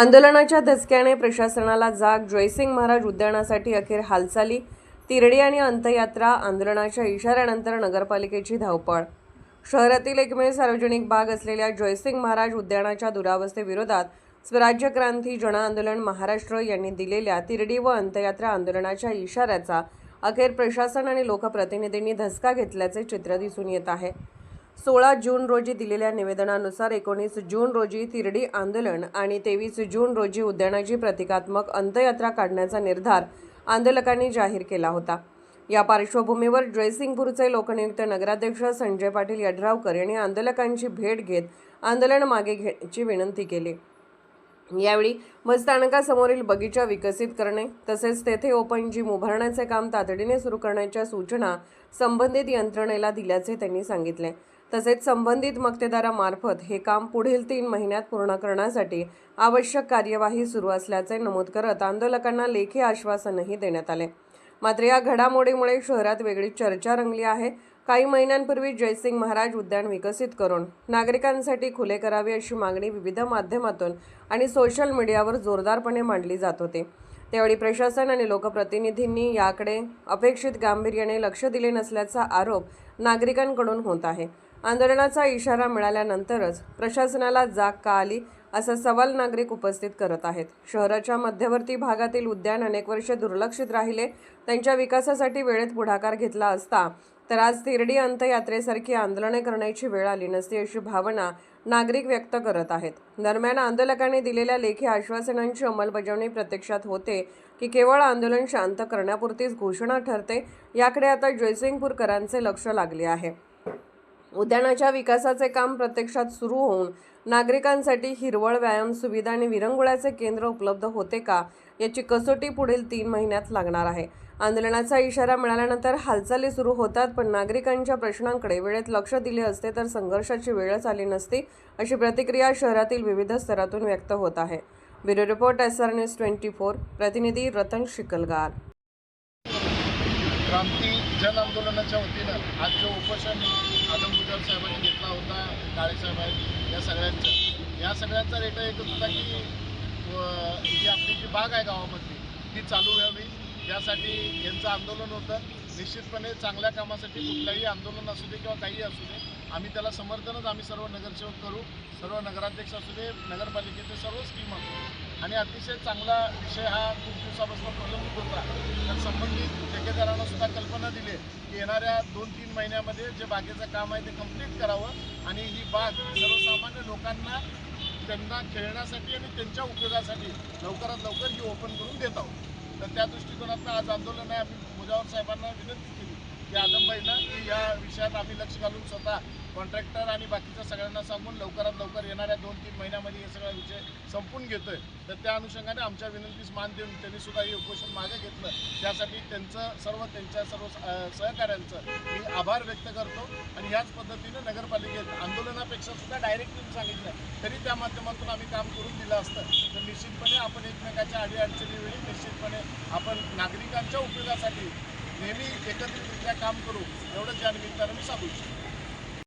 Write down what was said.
आंदोलनाच्या धसक्याने प्रशासनाला जाग. जयसिंग महाराज उद्यानासाठी अखेर हालचाली. तिरडी आणि अंत्ययात्रा आंदोलनाच्या इशाऱ्यानंतर नगरपालिकेची धावपळ. शहरातील एकमेव सार्वजनिक बाग असलेल्या जयसिंग महाराज उद्यानाच्या दुरावस्थेविरोधात स्वराज्य क्रांती जन आंदोलन महाराष्ट्र यांनी दिलेल्या तिरडी व अंत्ययात्रा आंदोलनाच्या इशाऱ्याचा अखेर प्रशासन आणि लोकप्रतिनिधींनी धसका घेतल्याचे चित्र दिसून येत आहे. 16 जून रोजी दिलेल्या निवेदनानुसार 19 जून रोजी तिरडी आंदोलन आणि 23 जून रोजी उद्यानाची प्रतिकात्मक अंत्ययात्रा काढण्याचा निर्धार आंदोलकांनी जाहीर केला होता. या पार्श्वभूमीवर जयसिंगपूरचे लोकनियुक्त नगराध्यक्ष संजय पाटील यड्रावकर यांनी आंदोलकांची भेट घेत आंदोलन मागे घेण्याची विनंती केली. यावेळी बसस्थानकासमोरील बगीचा विकसित करणे तसेच तेथे ओपन जिम उभारण्याचे काम तातडीने सुरू करण्याच्या सूचना संबंधित यंत्रणेला दिल्याचे त्यांनी सांगितले. तसेच संबंधित मक्तेदारामार्फत हे काम पुढील 3 महिन्यात पूर्ण करण्यासाठी आवश्यक कार्यवाही सुरू असल्याचे नमूद करत आंदोलकांना लेखी आश्वासनही देण्यात आले. मात्र या घडामोडीमुळे शहरात वेगळी चर्चा रंगली आहे. काही महिन्यांपूर्वी जयसिंग महाराज उद्यान विकसित करून नागरिकांसाठी खुले करावे अशी मागणी विविध माध्यमातून आणि सोशल मीडियावर जोरदारपणे मांडली जात होती. त्यावेळी प्रशासन आणि लोकप्रतिनिधींनी याकडे अपेक्षित गांभीर्याने लक्ष दिले नसल्याचा आरोप नागरिकांकडून होत आहे. आंदोलनाचा इशारा मिळाल्यानंतरच प्रशासनाला जाग का आली असा सवाल नागरिक उपस्थित करत आहेत. शहराच्या मध्यवर्ती भागातील उद्यान अनेक वर्षे दुर्लक्षित राहिले. त्यांच्या विकासासाठी वेळेत पुढाकार घेतला असता तर आज तिरडी अंत्ययात्रेसारखी आंदोलने करण्याची वेळ आली नसती अशी भावना नागरिक व्यक्त करत आहेत. दरम्यान आंदोलकांनी दिलेल्या लेखी आश्वासनांची अंमलबजावणी प्रत्यक्षात होते की केवळ आंदोलन शांत करण्यापुरतीच घोषणा ठरते याकडे आता जयसिंगपूरकरांचे लक्ष लागले आहे. उद्यानाच्या विकासाचे काम प्रत्यक्षात सुरू होऊन नागरिकांसाठी हिरवळ, व्यायाम सुविधा आणि विरंगुळ्याचे केंद्र उपलब्ध होते का याची कसोटी पुढील 3 महिन्यात लागणार आहे. आंदोलनाचा इशारा मिळाल्यानंतर हालचाली सुरू होतात, पण नागरिकांच्या प्रश्नांकडे वेळेत लक्ष दिले असते तर संघर्षाची वेळच आली नसती अशी प्रतिक्रिया शहरातील विविध स्तरातून व्यक्त होत आहे. Bureau report SR News 24. प्रतिनिधी रतन शिकलगार. क्रांती जन आंदोलनाच्या वतीनं आज जो उपोषण आदम गुजर साहेबांनी घेतला होता, काळे साहेब आहेत, या सगळ्यांचा रेटा एकच होता की ही आपली जी बाग आहे गावामधली ती चालू व्हावी. यासाठी यांचं आंदोलन होतं. निश्चितपणे चांगल्या कामासाठी कुठलंही आंदोलन असू दे किंवा काही असू दे, आम्ही त्याला समर्थनच आम्ही सर्व नगरसेवक करू, सर्व नगराध्यक्ष असू दे, नगरपालिकेचे सर्व स्कीम असू दे. आणि अतिशय चांगला विषय हा खूप दिवसापासून प्रलंबित होता. तर संबंधित ठेकेदारांना सुद्धा कल्पना दिली की येणाऱ्या 2-3 महिन्यामध्ये जे बागेचं काम आहे ते कंप्लीट करावं आणि ही बाग सर्वसामान्य लोकांना त्यांना खेळण्यासाठी आणि त्यांच्या उपयोगासाठी लवकरात लवकर ही ओपन करून देत आहोत. तर त्या दृष्टिकोनातून आज आंदोलन आहे. आम्ही मुजावर साहेबांना विनंती केली की आदमबाईंना की या विषयात आम्ही लक्ष घालून स्वतः कॉन्ट्रॅक्टर आणि बाकीच्या सगळ्यांना सांगून लवकरात लवकर येणाऱ्या 2-3 महिन्यामध्ये हे सगळा विषय संपून घेतोय. तर त्या अनुषंगाने आमच्या विनंतीस मान देऊन त्यांनी सुद्धा हे उपोषण मागे घेतलं. त्यासाठी त्यांच्या सर्व सहकाऱ्यांचं मी आभार व्यक्त करतो. आणि याच पद्धतीने नगरपालिकेत आंदोलनापेक्षा सुद्धा डायरेक्टली सांगितलं तरी त्या माध्यमातून आम्ही काम करून दिलं असतं तर निश्चितपणे आपण एकमेकाच्या अडीअडचणीवेळी निश्चितपणे आपण नागरिकांच्या उपयोगासाठी नेहमी एकत्रितरित्या काम करू एवढंच या निमित्तानं मी सांगू इच्छितो.